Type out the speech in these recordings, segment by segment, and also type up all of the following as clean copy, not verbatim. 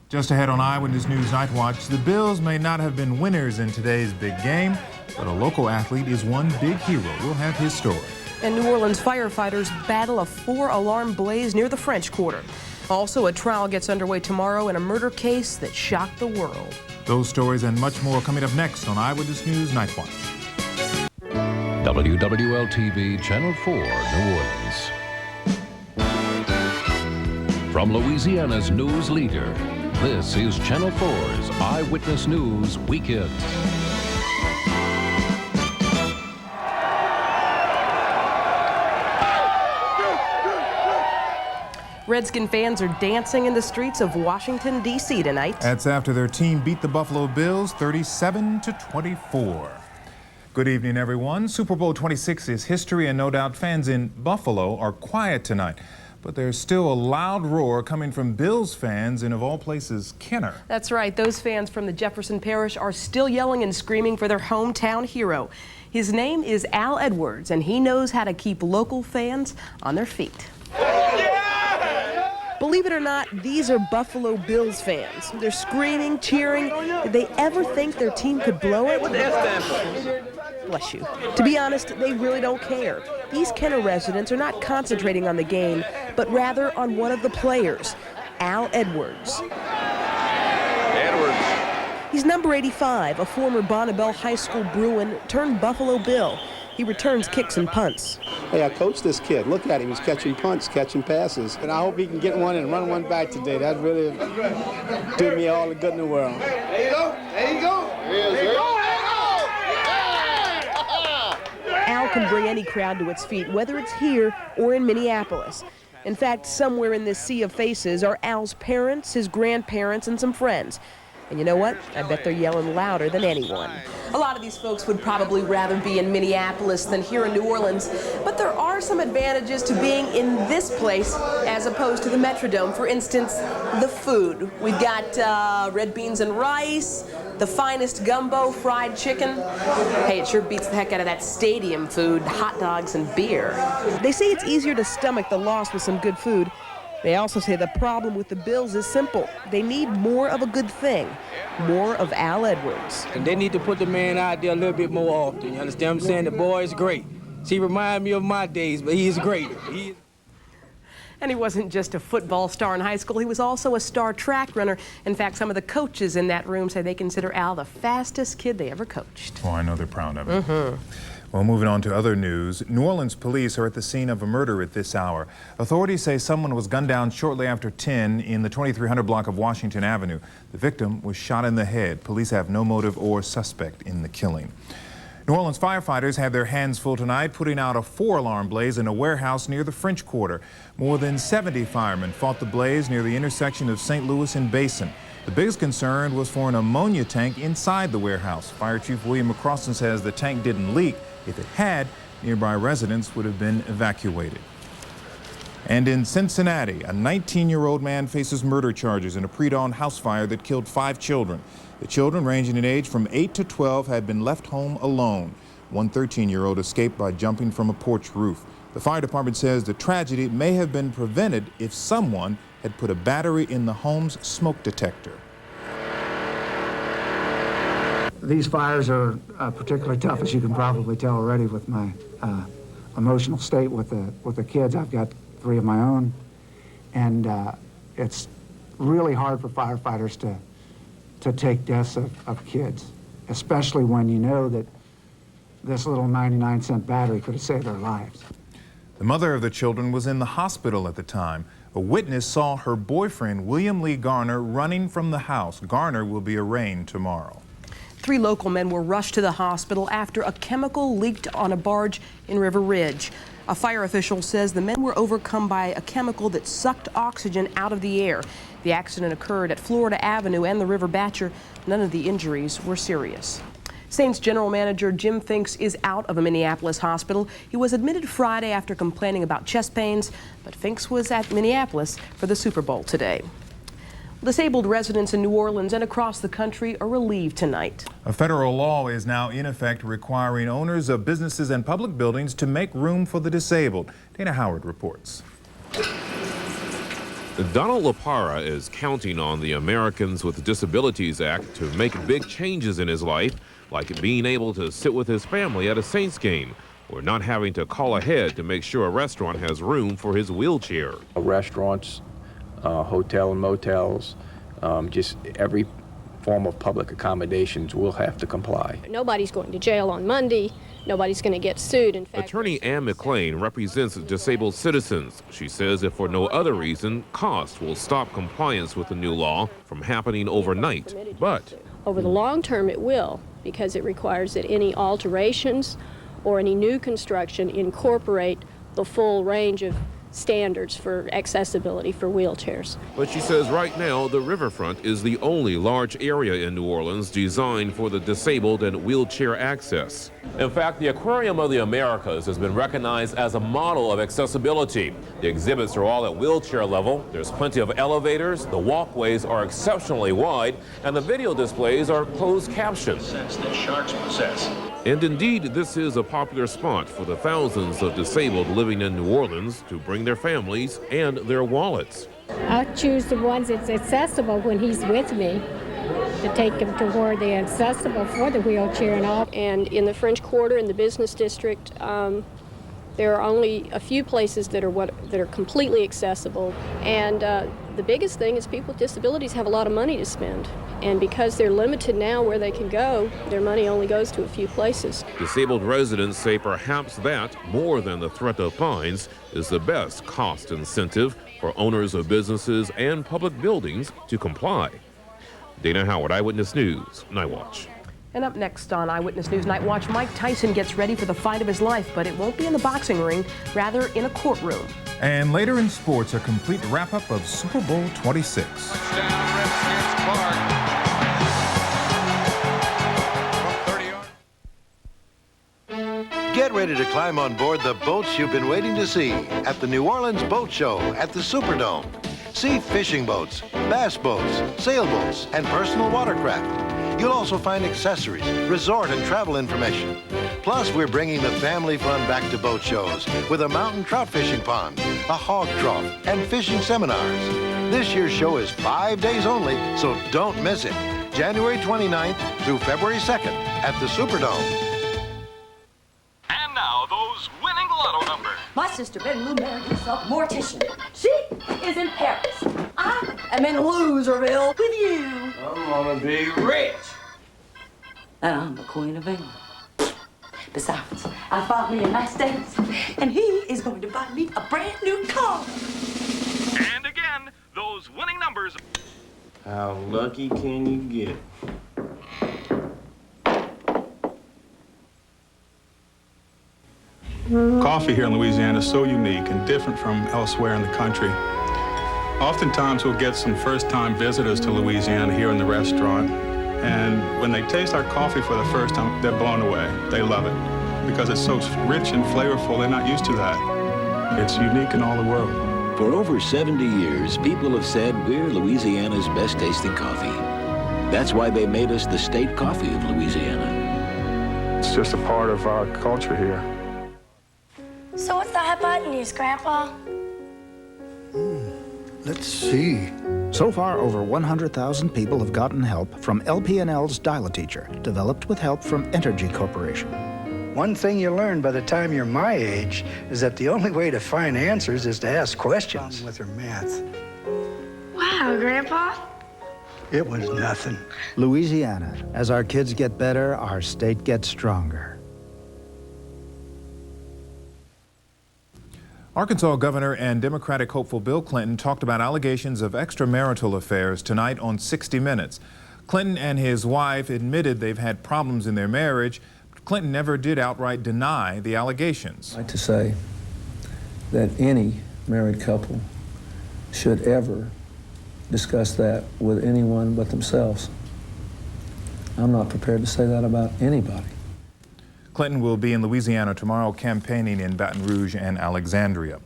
Just ahead on Eyewitness News Night Watch, the Bills may not have been winners in today's big game, but a local athlete is one big hero. We'll have his story. And New Orleans firefighters battle a 4-alarm blaze near the French Quarter. Also, a trial gets underway tomorrow in a murder case that shocked the world. Those stories and much more coming up next on Eyewitness News Night Watch. WWL-TV Channel 4, New Orleans. From Louisiana's news leader, this is Channel 4's Eyewitness News Weekend. Redskin fans are dancing in the streets of Washington, D.C. tonight. That's after their team beat the Buffalo Bills 37-24. Good evening, everyone. Super Bowl 26 is history, and no doubt fans in Buffalo are quiet tonight. But there's still a loud roar coming from Bills fans in, of all places, Kenner. That's right. Those fans from the Jefferson Parish are still yelling and screaming for their hometown hero. His name is Al Edwards, and he knows how to keep local fans on their feet. Believe it or not, these are Buffalo Bills fans. They're screaming, cheering. Did they ever think their team could blow it? Bless you. To be honest, they really don't care. These Kenner residents are not concentrating on the game, but rather on one of the players, Al Edwards. He's number 85, a former Bonnabelle High School Bruin turned Buffalo Bill. He returns kicks and punts. Hey, I coached this kid. Look at him. He's catching punts, catching passes. And I hope he can get one and run one back today. That really do me all the good in the world. There you go. There you go. There you go. Al can bring any crowd to its feet, whether it's here or in Minneapolis. In fact, somewhere in this sea of faces are Al's parents, his grandparents, and some friends. And you know what? I bet they're yelling louder than anyone. A lot of these folks would probably rather be in Minneapolis than here in New Orleans, but there are some advantages to being in this place as opposed to the Metrodome. For instance, the food. We've got red beans and rice, the finest gumbo, fried chicken. Hey, it sure beats the heck out of that stadium food, hot dogs and beer. They say it's easier to stomach the loss with some good food. They also say the problem with the Bills is simple. They need more of a good thing, more of Al Edwards. And they need to put the man out there a little bit more often. You understand what I'm saying? The boy is great. He reminds me of my days, but he's great. And he wasn't just a football star in high school. He was also a star track runner. In fact, some of the coaches in that room say they consider Al the fastest kid they ever coached. Oh, I know they're proud of him. Well, moving on to other news, New Orleans police are at the scene of a murder at this hour. Authorities say someone was gunned down shortly after 10 in the 2300 block of Washington Avenue. The victim was shot in the head. Police have no motive or suspect in the killing. New Orleans firefighters had their hands full tonight putting out a 4-alarm blaze in a warehouse near the French Quarter. More than 70 firemen fought the blaze near the intersection of St. Louis and Basin. The biggest concern was for an ammonia tank inside the warehouse. Fire Chief William McCrossan says the tank didn't leak. If it had, nearby residents would have been evacuated. And in Cincinnati, a 19-year-old man faces murder charges in a pre-dawn house fire that killed 5 children. The children, ranging in age from 8 to 12, had been left home alone. One 13-year-old escaped by jumping from a porch roof. The fire department says the tragedy may have been prevented if someone had put a battery in the home's smoke detector. These fires are particularly tough, as you can probably tell already with my emotional state with the kids. I've got 3 of my own, and it's really hard for firefighters to take deaths of kids, especially when you know that this little 99-cent battery could have saved their lives. The mother of the children was in the hospital at the time. A witness saw her boyfriend, William Lee Garner, running from the house. Garner will be arraigned tomorrow. 3 local men were rushed to the hospital after a chemical leaked on a barge in River Ridge. A fire official says the men were overcome by a chemical that sucked oxygen out of the air. The accident occurred at Florida Avenue and the River Batcher. None of the injuries were serious. Saints general manager Jim Finks is out of a Minneapolis hospital. He was admitted Friday after complaining about chest pains, but Finks was at Minneapolis for the Super Bowl today. Disabled residents in New Orleans and across the country are relieved tonight. A federal law is now in effect requiring owners of businesses and public buildings to make room for the disabled. Dana Howard reports. Donald LaPara is counting on the Americans with Disabilities Act to make big changes in his life, like being able to sit with his family at a Saints game, or not having to call ahead to make sure a restaurant has room for his wheelchair. Restaurants, hotel and motels, just every form of public accommodations will have to comply. Nobody's going to jail on Monday. Nobody's going to get sued. In fact, Attorney Ann McLean represents disabled citizens. She says if for no other reason, cost will stop compliance with the new law from happening overnight. But over the long term, it will, because it requires that any alterations or any new construction incorporate the full range of standards for accessibility for wheelchairs. But she says right now the riverfront is the only large area in New Orleans designed for the disabled and wheelchair access. In fact, the Aquarium of the Americas has been recognized as a model of accessibility. The exhibits are all at wheelchair level. There's plenty of elevators, the walkways are exceptionally wide, and the video displays are closed captioned. That sharks possess. And indeed, this is a popular spot for the thousands of disabled living in New Orleans to bring their families and their wallets. I choose the ones that's accessible when he's with me, to take him to where they're accessible for the wheelchair and all. And in the French Quarter, in the business district, there are only a few places that are completely accessible. And the biggest thing is people with disabilities have a lot of money to spend. And because they're limited now where they can go, their money only goes to a few places. Disabled residents say perhaps that, more than the threat of fines, is the best cost incentive for owners of businesses and public buildings to comply. Dana Howard, Eyewitness News, Night Watch. And up next on Eyewitness News Night Watch, Mike Tyson gets ready for the fight of his life, but it won't be in the boxing ring, rather in a courtroom. And later in sports, a complete wrap-up of Super Bowl 26. Get ready to climb on board the boats you've been waiting to see at the New Orleans Boat Show at the Superdome. See fishing boats, bass boats, sailboats, and personal watercraft. You'll also find accessories, resort and travel information. Plus, we're bringing the family fun back to boat shows with a mountain trout fishing pond, a hog trough, and fishing seminars. This year's show is 5 days only, so don't miss it. January 29th through February 2nd at the Superdome. And now, those winning lotto numbers. My sister Ben Lou married herself a mortician. She is in Paris. I am in Loserville with you. I'm gonna be rich. And I'm the Queen of England. Besides, I bought me a nice dance, and he is going to buy me a brand new car. And again, those winning numbers. How lucky can you get? Coffee here in Louisiana is so unique and different from elsewhere in the country. Oftentimes we'll get some first-time visitors to Louisiana here in the restaurant, and when they taste our coffee for the first time, they're blown away. They love it because it's so rich and flavorful. They're not used to that. It's unique in all the world. For over 70 years, people have said we're Louisiana's best-tasting coffee. That's why they made us the state coffee of Louisiana. It's just a part of our culture here. So what's the hot button news, Grandpa? Let's see. So far, over 100,000 people have gotten help from LP&L's Dial-A-Teacher, developed with help from Entergy Corporation. One thing you learn by the time you're my age is that the only way to find answers is to ask questions. With her math. Wow, Grandpa. It was nothing. Louisiana. As our kids get better, our state gets stronger. Arkansas Governor and Democratic hopeful Bill Clinton talked about allegations of extramarital affairs tonight on 60 Minutes. Clinton and his wife admitted they've had problems in their marriage, but Clinton never did outright deny the allegations. I'd like to say that any married couple should ever discuss that with anyone but themselves. I'm not prepared to say that about anybody. Clinton will be in Louisiana tomorrow campaigning in Baton Rouge and Alexandria.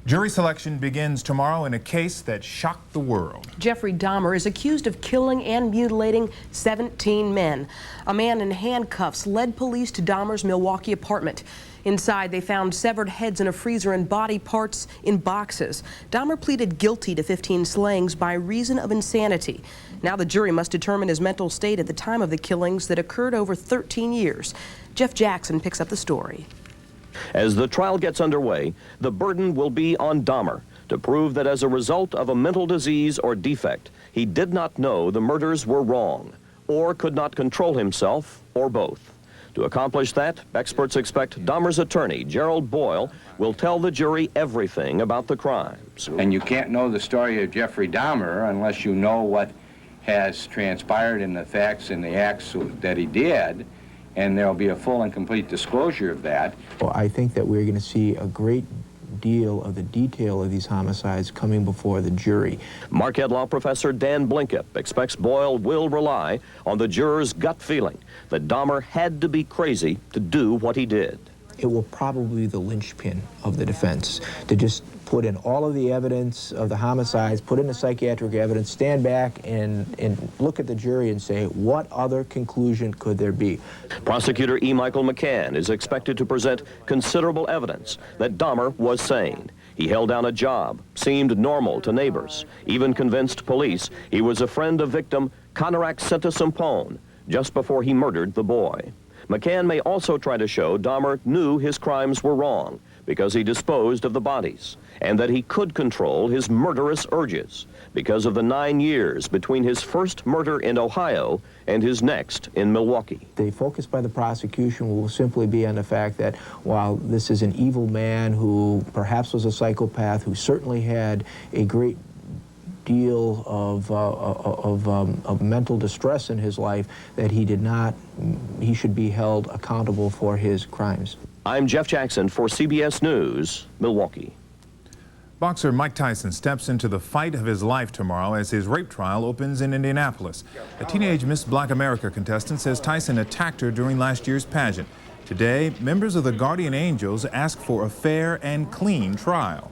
Jury selection begins tomorrow in a case that shocked the world. Jeffrey Dahmer is accused of killing and mutilating 17 men. A man in handcuffs led police to Dahmer's Milwaukee apartment. Inside, they found severed heads in a freezer and body parts in boxes. Dahmer pleaded guilty to 15 slayings by reason of insanity. Now the jury must determine his mental state at the time of the killings that occurred over 13 years. Jeff Jackson picks up the story. As the trial gets underway, the burden will be on Dahmer to prove that as a result of a mental disease or defect, he did not know the murders were wrong, or could not control himself, or both. To accomplish that, experts expect Dahmer's attorney, Gerald Boyle, will tell the jury everything about the crimes. And you can't know the story of Jeffrey Dahmer unless you know what has transpired in the facts and the acts that he did, and there'll be a full and complete disclosure of that. Well, I think that we're going to see a great deal of the detail of these homicides coming before the jury. Marquette Law Professor Dan Blinkup expects Boyle will rely on the jurors' gut feeling that Dahmer had to be crazy to do what he did. It will probably be the linchpin of the defense to just put in all of the evidence of the homicides, put in the psychiatric evidence, stand back and look at the jury and say, what other conclusion could there be? Prosecutor E. Michael McCann is expected to present considerable evidence that Dahmer was sane. He held down a job, seemed normal to neighbors, even convinced police he was a friend of victim Conorak Sentasampone just before he murdered the boy. McCann may also try to show Dahmer knew his crimes were wrong because he disposed of the bodies, and that he could control his murderous urges because of the 9 years between his first murder in Ohio and his next in Milwaukee. The focus by the prosecution will simply be on the fact that while this is an evil man who perhaps was a psychopath, who certainly had a great deal of mental distress in his life, that he should be held accountable for his crimes. I'm Jeff Jackson for CBS News, Milwaukee. Boxer Mike Tyson steps into the fight of his life tomorrow as his rape trial opens in Indianapolis. A teenage Miss Black America contestant says Tyson attacked her during last year's pageant. Today, members of the Guardian Angels ask for a fair and clean trial.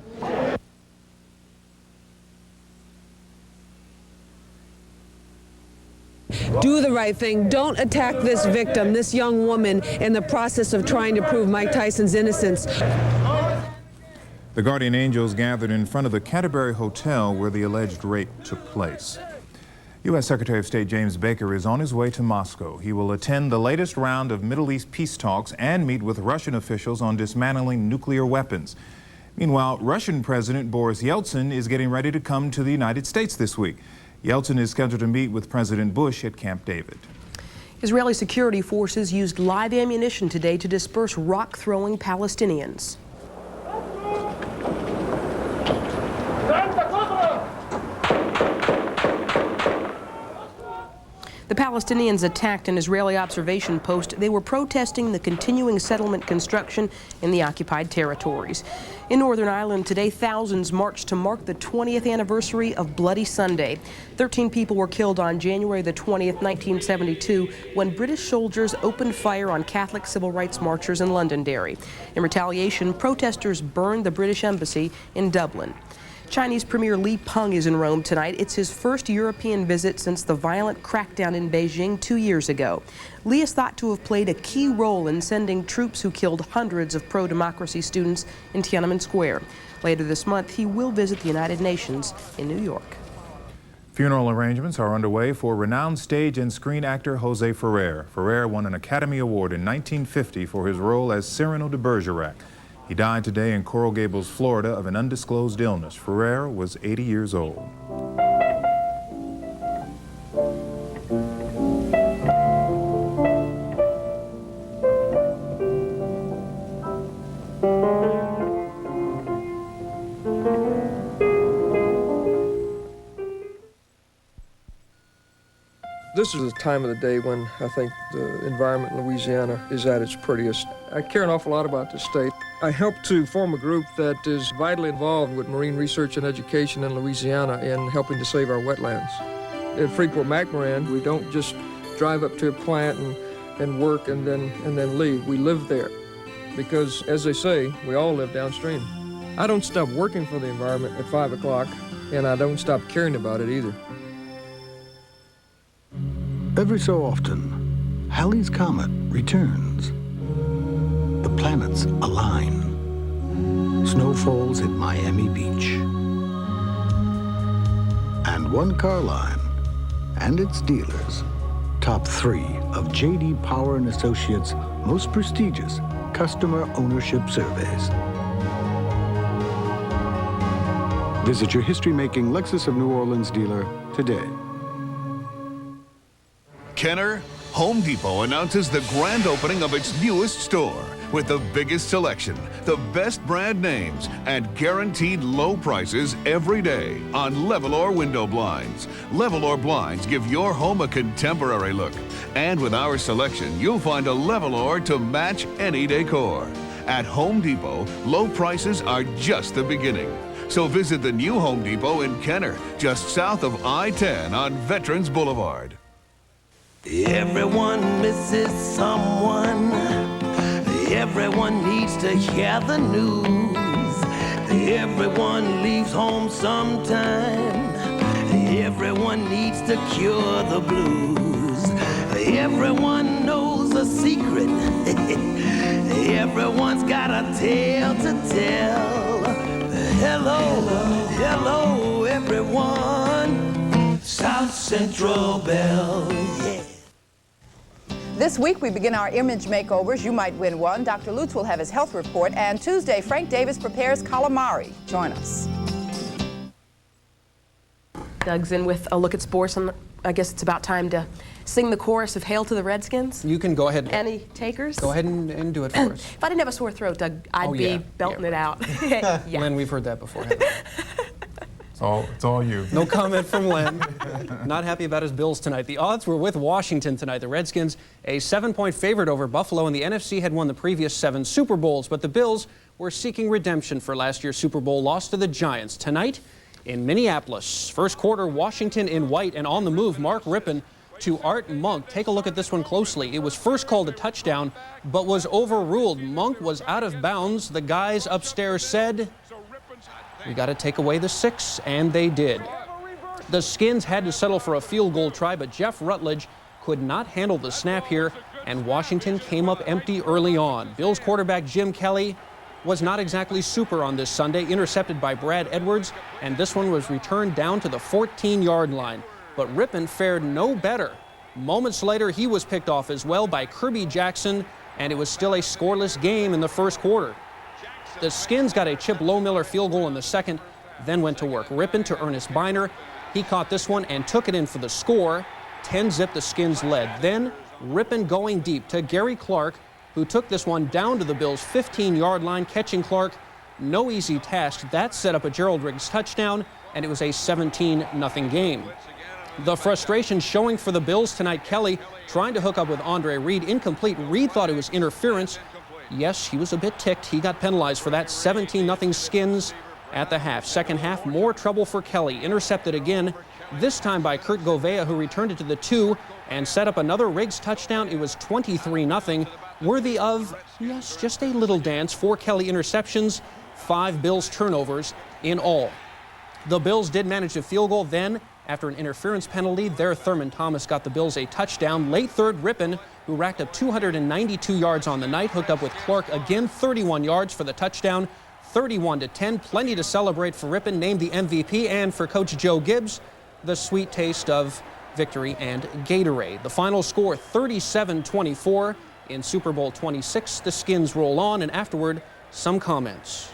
Do the right thing. Don't attack this victim, this young woman, in the process of trying to prove Mike Tyson's innocence. The Guardian Angels gathered in front of the Canterbury Hotel where the alleged rape took place. U.S. Secretary of State James Baker is on his way to Moscow. He will attend the latest round of Middle East peace talks and meet with Russian officials on dismantling nuclear weapons. Meanwhile, Russian President Boris Yeltsin is getting ready to come to the United States this week. Yeltsin is scheduled to meet with President Bush at Camp David. Israeli security forces used live ammunition today to disperse rock-throwing Palestinians. The Palestinians attacked an Israeli observation post. They were protesting the continuing settlement construction in the occupied territories. In Northern Ireland today, thousands marched to mark the 20th anniversary of Bloody Sunday. 13 people were killed on January the 20th, 1972, when British soldiers opened fire on Catholic civil rights marchers in Londonderry. In retaliation, protesters burned the British embassy in Dublin. Chinese Premier Li Peng is in Rome tonight. It's his first European visit since the violent crackdown in Beijing 2 years ago. Li is thought to have played a key role in sending troops who killed hundreds of pro-democracy students in Tiananmen Square. Later this month, he will visit the United Nations in New York. Funeral arrangements are underway for renowned stage and screen actor Jose Ferrer. Ferrer won an Academy Award in 1950 for his role as Cyrano de Bergerac. He died today in Coral Gables, Florida, of an undisclosed illness. Ferrer was 80 years old. This is the time of the day when I think the environment in Louisiana is at its prettiest. I care an awful lot about the state. I help to form a group that is vitally involved with marine research and education in Louisiana in helping to save our wetlands. At Freeport-McMoran, we don't just drive up to a plant and work and then leave. We live there because, as they say, we all live downstream. I don't stop working for the environment at 5 o'clock, and I don't stop caring about it either. Every so often, Halley's Comet returns. The planets align. Snow falls at Miami Beach. And one car line and its dealers top 3 of J.D. Power & Associates' most prestigious customer ownership surveys. Visit your history-making Lexus of New Orleans dealer today. Kenner, Home Depot announces the grand opening of its newest store with the biggest selection, the best brand names, and guaranteed low prices every day on Levelor window blinds. Levelor blinds give your home a contemporary look. And with our selection, you'll find a Levelor to match any decor. At Home Depot, low prices are just the beginning. So visit the new Home Depot in Kenner, just south of I-10 on Veterans Boulevard. Everyone misses someone. Everyone needs to hear the news. Everyone leaves home sometime. Everyone needs to cure the blues. Everyone knows a secret. Everyone's got a tale to tell. Hello, hello, everyone. South Central Bell, yeah. This week, we begin our image makeovers. You might win one. Dr. Lutz will have his health report. And Tuesday, Frank Davis prepares calamari. Join us. Doug's in with a look at sports, and I guess it's about time to sing the chorus of Hail to the Redskins. You can go ahead. Any takers? Go ahead and do it for us. If I didn't have a sore throat, Doug, I'd be belting it out. Yeah. Len, we've heard that before. It's all you. No comment from Len. Not happy about his Bills tonight. The odds were with Washington tonight. The Redskins, a 7-point favorite over Buffalo, and the NFC had won the previous 7 Super Bowls. But the Bills were seeking redemption for last year's Super Bowl loss to the Giants. Tonight in Minneapolis, first quarter, Washington in white, and on the move, Mark Rippon to Art Monk. Take a look at this one closely. It was first called a touchdown, but was overruled. Monk was out of bounds. The guys upstairs said, "We got to take away the 6," and they did. The Skins had to settle for a field goal try, but Jeff Rutledge could not handle the snap here, and Washington came up empty early on. Bills quarterback Jim Kelly was not exactly super on this Sunday, intercepted by Brad Edwards, and this one was returned down to the 14-yard line. But Rippon fared no better. Moments later, he was picked off as well by Kirby Jackson, and it was still a scoreless game in the first quarter. The Skins got a Chip Lohmiller field goal in the second, then went to work. Rippon to Ernest Biner. He caught this one and took it in for the score. 10-zip, the Skins led. Then Rippon going deep to Gary Clark, who took this one down to the Bills' 15-yard line, catching Clark. No easy task. That set up a Gerald Riggs touchdown, and it was a 17-0 game. The frustration showing for the Bills tonight. Kelly trying to hook up with Andre Reed. Incomplete. Reed thought it was interference. Yes, he was a bit ticked. He got penalized for that. 17-0 Skins at the half. Second half, more trouble for Kelly. Intercepted again, this time by Kurt Govea, who returned it to the 2 and set up another Riggs touchdown. It was 23-0. Worthy of, yes, just a little dance. 4 Kelly interceptions, 5 Bills turnovers in all. The Bills did manage a field goal. Then, after an interference penalty, there Thurman Thomas got the Bills a touchdown. Late third, Rippon, who racked up 292 yards on the night, hooked up with Clark again, 31 yards for the touchdown, 31-10. Plenty to celebrate for Rippon, named the MVP, and for Coach Joe Gibbs, the sweet taste of victory and Gatorade. The final score, 37-24. In Super Bowl 26, the Skins roll on, and afterward, some comments.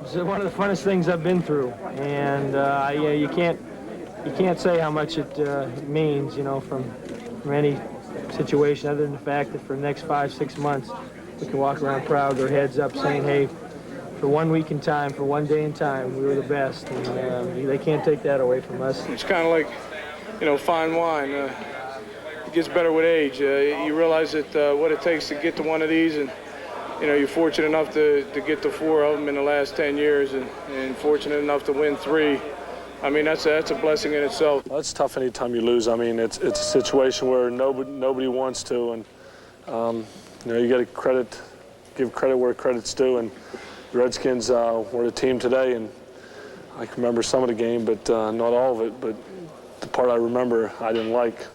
It's one of the funnest things I've been through, and yeah, you can't say how much it means, you know, from any situation, other than the fact that for the next 5-6 months, we can walk around proud with our heads up, saying, "Hey, for 1 week in time, for 1 day in time, we were the best," and they can't take that away from us. It's kind of like, you know, fine wine. It gets better with age. You realize that what it takes to get to one of these, and you know, you're fortunate enough to get to 4 of them in the last 10 years, and fortunate enough to win 3. I mean, that's a blessing in itself. Well, it's tough any time you lose. I mean, it's a situation where nobody wants to, and you know, you got to give credit where credit's due, and The Redskins were the team today, and I can remember some of the game, but not all of it. But the part I remember, I didn't like.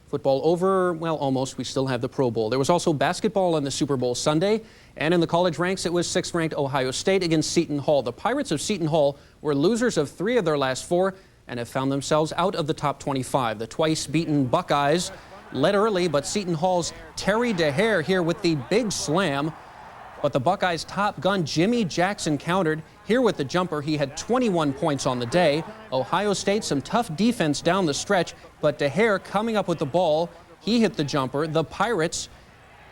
Football over, well, almost. We still have the Pro Bowl. There was also basketball on the Super Bowl Sunday. And in the college ranks, it was 6th-ranked Ohio State against Seton Hall. The Pirates of Seton Hall were losers of 3 of their last 4 and have found themselves out of the top 25. The twice-beaten Buckeyes led early, but Seton Hall's Terry DeHare here with the big slam. But the Buckeyes' top gun, Jimmy Jackson, countered. Here with the jumper, he had 21 points on the day. Ohio State, some tough defense down the stretch, but DeHare coming up with the ball. He hit the jumper. The Pirates,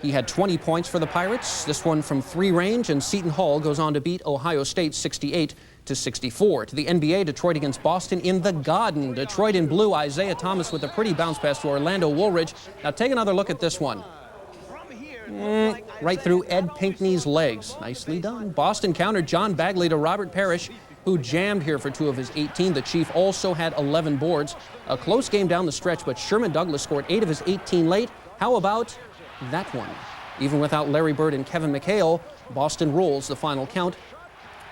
he had 20 points for the Pirates. This one from 3 range, and Seton Hall goes on to beat Ohio State 68-64. To the NBA, Detroit against Boston in the Garden. Detroit in blue, Isaiah Thomas with a pretty bounce pass to Orlando Woolridge. Now take another look at this one. Right through Ed Pinckney's legs. Nicely done. Boston countered John Bagley to Robert Parrish, who jammed here for 2 of his 18. The Chief also had 11 boards. A close game down the stretch, but Sherman Douglas scored 8 of his 18 late. How about that one? Even without Larry Bird and Kevin McHale, Boston rolls the final count,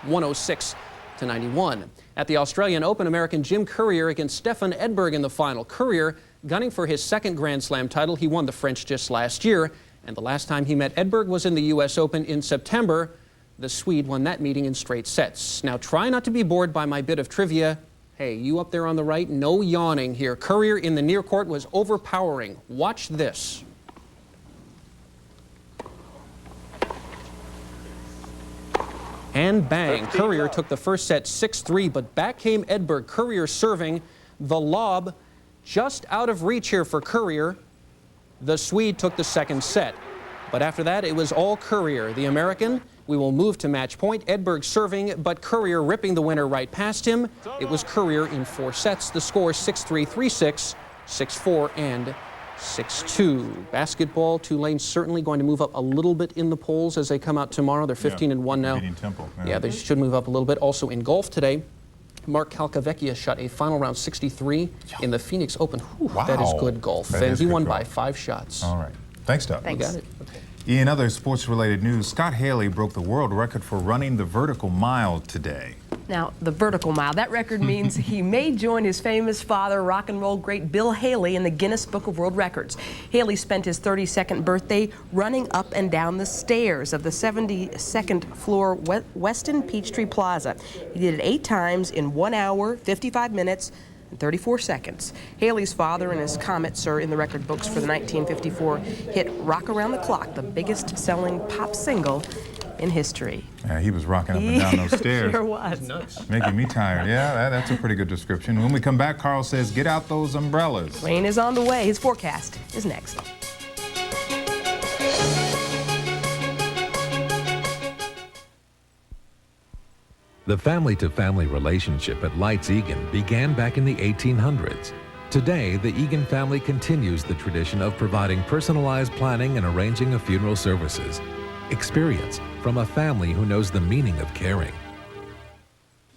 106-91. At the Australian Open, American Jim Courier against Stefan Edberg in the final. Courier gunning for his 2nd Grand Slam title. He won the French just last year. And the last time he met Edberg was in the U.S. Open in September. The Swede won that meeting in straight sets. Now try not to be bored by my bit of trivia. Hey, you up there on the right, no yawning here. Courier in the near court was overpowering. Watch this. And bang, Courier took the first set 6-3, but back came Edberg. Courier serving, the lob just out of reach here for Courier. The Swede took the 2nd set. But after that, it was all Courier. The American, we will move to match point. Edberg serving, but Courier ripping the winner right past him. It was Courier in 4 sets. The score 6-3, 3-6, 6-4, and 6-2. Basketball, Tulane certainly going to move up a little bit in the polls as they come out tomorrow. They're 15-1 now. Temple. Yeah, they should move up a little bit. Also in golf today, Mark Calcavecchia shot a final round 63 in the Phoenix Open. Whew, wow. That is good golf. That and he won golf. by 5 shots. All right. Thanks, Doug. You got it. Okay. In other sports-related news, Scott Haley broke the world record for running the vertical mile today. Now, the vertical mile, that record means he may join his famous father, rock and roll great Bill Haley, in the Guinness Book of World Records. Haley spent his 32nd birthday running up and down the stairs of the 72nd floor Westin Peachtree Plaza. He did it 8 times in 1 hour, 55 minutes, and 34 seconds. Haley's father and his comments are in the record books for the 1954 hit Rock Around the Clock, the biggest selling pop single in history. Yeah, he was rocking up and down those stairs. Sure was. Nuts. Making me tired. Yeah, that's a pretty good description. When we come back, Carl says, get out those umbrellas. Rain is on the way. His forecast is next. The family-to-family relationship at Lights Egan began back in the 1800s. Today, the Egan family continues the tradition of providing personalized planning and arranging of funeral services. Experience from a family who knows the meaning of caring.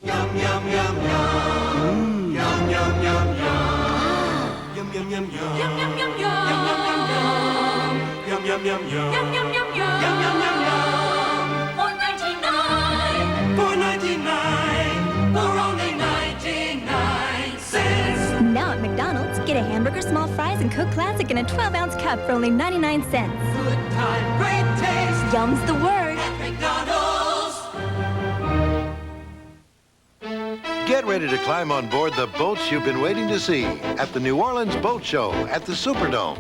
Yum, yum, yum, yum. Yum, yum, yum, yum. Yum, yum, yum, yum. Yum, yum, yum, yum. Yum, yum, yum, yum. Yum, yum, yum, yum. Yum, yum, yum, yum. $4.99 for only 99 cents. Now at McDonald's, get a hamburger, small fries, and Coke Classic in a 12-ounce cup for only 99 cents. Good time, great taste. Yum's the word. At McDonald's. Get ready to climb on board the boats you've been waiting to see at the New Orleans Boat Show at the Superdome.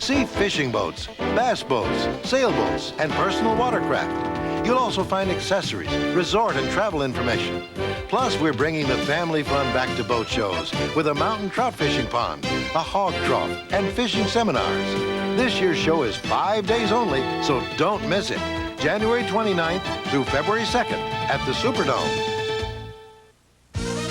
See fishing boats, bass boats, sailboats, and personal watercraft. You'll also find accessories, resort and travel information. Plus, we're bringing the family fun back to boat shows with a mountain trout fishing pond, a hog trough, and fishing seminars. This year's show is 5 days only, so don't miss it. January 29th through February 2nd at the Superdome.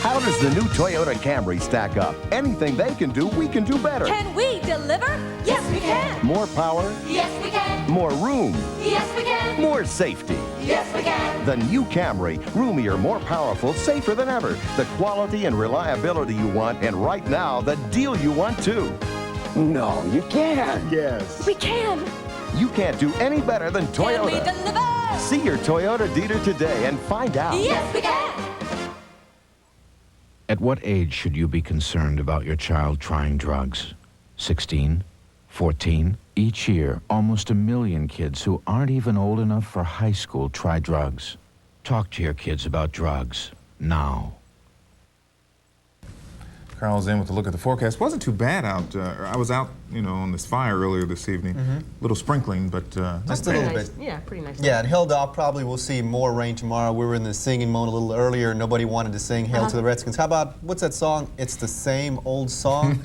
How does the new Toyota Camry stack up? Anything they can do, we can do better. Can we deliver? Yes, we can. More power? Yes, we can. More room? Yes, we can. More safety? Yes, we can. The new Camry, roomier, more powerful, safer than ever. The quality and reliability you want, and right now, the deal you want too. No, you can. Yes. We can. You can't do any better than Toyota. Can we deliver? See your Toyota dealer today and find out. Yes, we can! At what age should you be concerned about your child trying drugs? 16? 14? Each year, almost 1 million kids who aren't even old enough for high school try drugs. Talk to your kids about drugs now. Carl's in with a look at the forecast. Wasn't too bad out. I was out, on this fire earlier this evening. Little sprinkling, but just a little bit. Yeah, pretty nice. Yeah, at Hilltop probably we'll see more rain tomorrow. We were in the singing mode a little earlier. Nobody wanted to sing Hail to the Redskins. How about, what's that song? It's the same old song.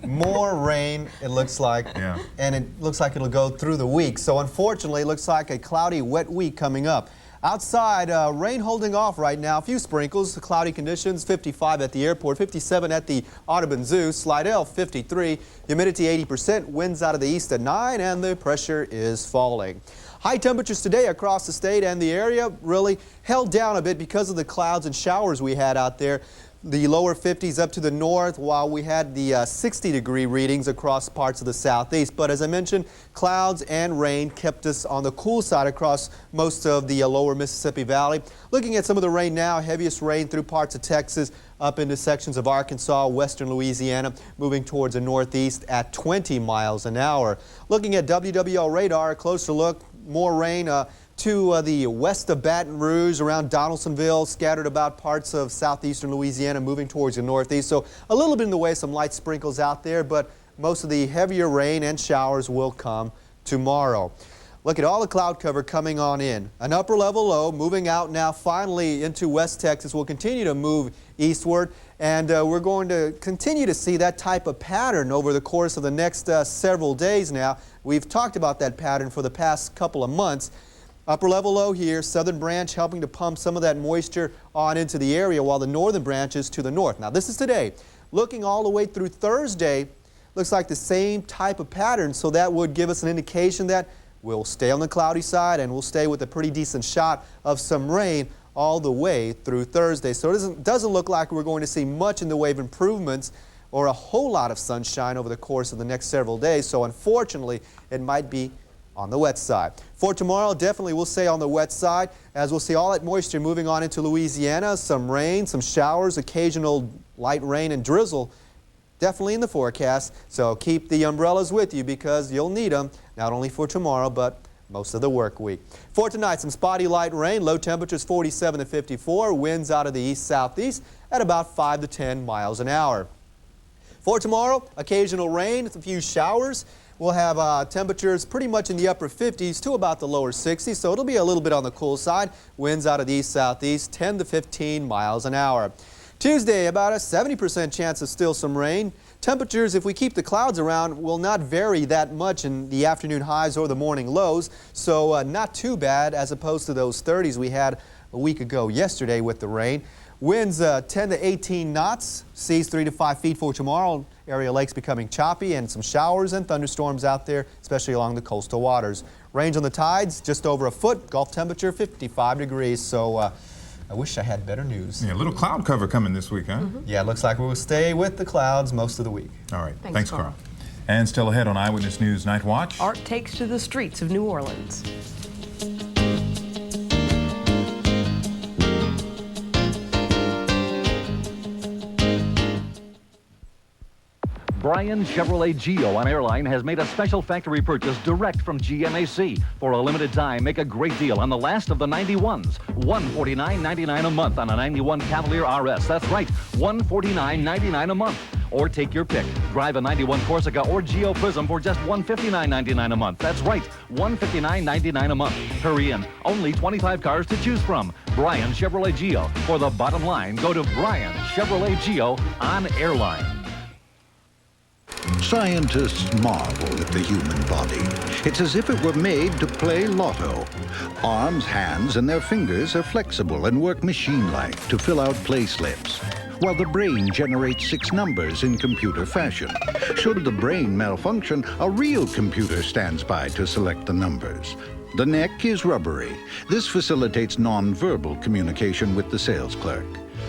More rain, it looks like. Yeah. And it looks like it'll go through the week. So unfortunately, it looks like a cloudy, wet week coming up. Outside, rain holding off right now. A few sprinkles, cloudy conditions, 55 at the airport, 57 at the Audubon Zoo, Slidell 53, humidity 80%, winds out of the east at 9, and the pressure is falling. High temperatures today across the state and the area really held down a bit because of the clouds and showers we had out there. The lower 50s up to the north, while we had the 60-degree readings across parts of the southeast. But as I mentioned, clouds and rain kept us on the cool side across most of the lower Mississippi Valley. Looking at some of the rain now, heaviest rain through parts of Texas, up into sections of Arkansas, western Louisiana, moving towards the northeast at 20 miles an hour. Looking at WWL radar, a closer look, more rain to the west of Baton Rouge, around Donaldsonville, scattered about parts of southeastern Louisiana, moving towards the northeast. So a little bit in the way, some light sprinkles out there, but most of the heavier rain and showers will come tomorrow. Look at all the cloud cover coming on in. An upper level low moving out now finally into West Texas. Will continue to move eastward, and we're going to continue to see that type of pattern over the course of the next several days now. We've talked about that pattern for the past couple of months. Upper level low here, southern branch helping to pump some of that moisture on into the area, while the northern branch is to the north. Now this is today. Looking all the way through Thursday, looks like the same type of pattern, so that would give us an indication that we'll stay on the cloudy side and we'll stay with a pretty decent shot of some rain all the way through Thursday. So it doesn't look like we're going to see much in the way of improvements or a whole lot of sunshine over the course of the next several days. So unfortunately, it might be on the wet side. For tomorrow, definitely we'll stay on the wet side, as we'll see all that moisture moving on into Louisiana. Some rain, some showers, occasional light rain and drizzle definitely in the forecast. So keep the umbrellas with you because you'll need them, not only for tomorrow, but most of the work week. For tonight, some spotty light rain, low temperatures 47 to 54, winds out of the east-southeast at about 5 to 10 miles an hour. For tomorrow, occasional rain, a few showers. We'll have temperatures pretty much in the upper 50s to about the lower 60s, so it'll be a little bit on the cool side. Winds out of the east-southeast, 10 to 15 miles an hour. Tuesday, about a 70% chance of still some rain. Temperatures, if we keep the clouds around, will not vary that much in the afternoon highs or the morning lows, so not too bad as opposed to those 30s we had a week ago yesterday with the rain. Winds 10 to 18 knots, seas 3 to 5 feet for tomorrow. Area lakes becoming choppy, and some showers and thunderstorms out there, especially along the coastal waters. Range on the tides, just over a foot. Gulf temperature 55 degrees, so I wish I had better news. Yeah, a little cloud cover coming this week, huh? Yeah, it looks like we will stay with the clouds most of the week. All right, thanks Carl. And still ahead on Eyewitness News Night Watch. Art takes to the streets of New Orleans. Bryan Chevrolet Geo on Airline has made a special factory purchase direct from GMAC. For a limited time, make a great deal on the last of the 91s. $149.99 a month on a 91 Cavalier RS. That's right, $149.99 a month. Or take your pick. Drive a 91 Corsica or Geo Prism for just $159.99 a month. That's right, $159.99 a month. Hurry in. Only 25 cars to choose from. Bryan Chevrolet Geo. For the bottom line, go to Bryan Chevrolet Geo on Airline. Scientists marvel at the human body. It's as if it were made to play lotto. Arms, hands, and their fingers are flexible and work machine-like to fill out play slips, while the brain generates 6 numbers in computer fashion. Should the brain malfunction, a real computer stands by to select the numbers. The neck is rubbery. This facilitates non-verbal communication with the sales clerk.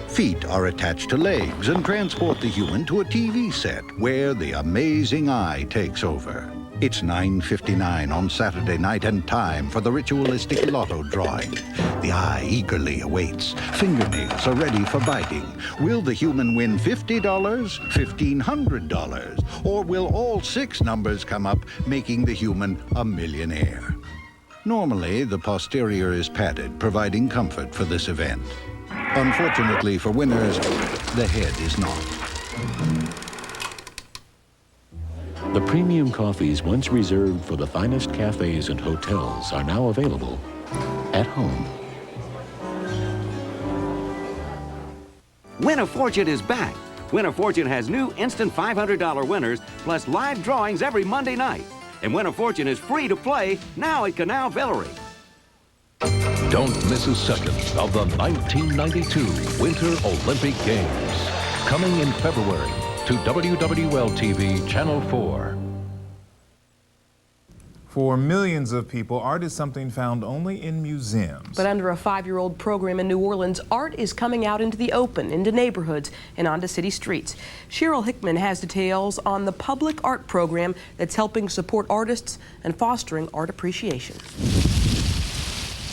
Feet are attached to legs and transport the human to a TV set where the amazing eye takes over. It's 9:59 on Saturday night and time for the ritualistic lotto drawing. The eye eagerly awaits. Fingernails are ready for biting. Will the human win $50, $1,500, or will all 6 numbers come up, making the human a millionaire? Normally, the posterior is padded, providing comfort for this event. Unfortunately for winners, the head is not. The premium coffees once reserved for the finest cafes and hotels are now available at home. Win a Fortune is back. Win a Fortune has new instant $500 winners plus live drawings every Monday night. And Win a Fortune is free to play now at Canal Villeray. Don't miss a second of the 1992 Winter Olympic Games. Coming in February to WWL-TV Channel 4. For millions of people, art is something found only in museums. But under a 5-year-old program in New Orleans, art is coming out into the open, into neighborhoods, and onto city streets. Cheryl Hickman has details on the public art program that's helping support artists and fostering art appreciation.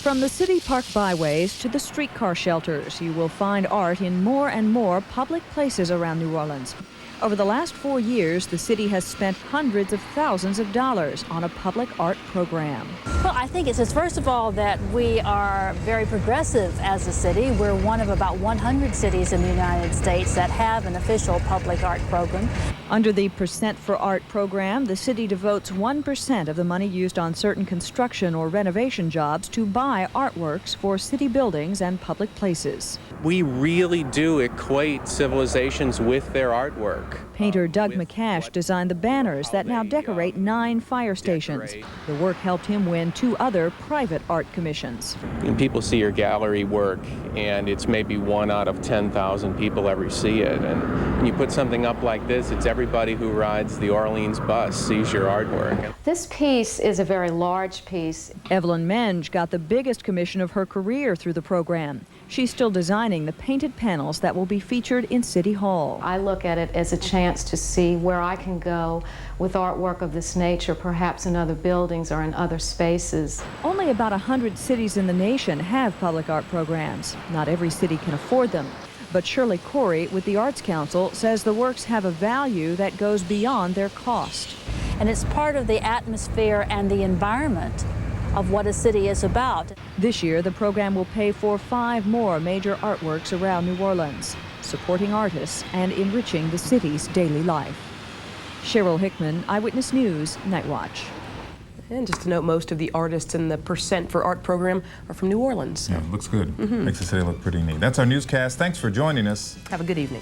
From the city park byways to the streetcar shelters, you will find art in more and more public places around New Orleans. Over the last 4 years, the city has spent hundreds of thousands of dollars on a public art program. Well, I think it's first of all that we are very progressive as a city. We're one of about 100 cities in the United States that have an official public art program. Under the Percent for Art program, the city devotes 1% of the money used on certain construction or renovation jobs to buy artworks for city buildings and public places. We really do equate civilizations with their artwork. Painter Doug McCash designed the banners that now decorate 9 fire stations. The work helped him win 2 other private art commissions. And people see your gallery work, and it's maybe 1 out of 10,000 people ever see it. And when you put something up like this, it's everybody who rides the Orleans bus sees your artwork. This piece is a very large piece. Evelyn Menge got the biggest commission of her career through the program. She's still designing the painted panels that will be featured in City Hall. I look at it as a chance to see where I can go with artwork of this nature, perhaps in other buildings or in other spaces. Only about 100 cities in the nation have public art programs. Not every city can afford them. But Shirley Corey with the Arts Council says the works have a value that goes beyond their cost. And it's part of the atmosphere and the environment of what a city is about. This year, the program will pay for 5 more major artworks around New Orleans, supporting artists and enriching the city's daily life. Cheryl Hickman, Eyewitness News, Night Watch. And just to note, most of the artists in the Percent for Art program are from New Orleans. Yeah, looks good. Makes the city look pretty neat. That's our newscast. Thanks for joining us. Have a good evening.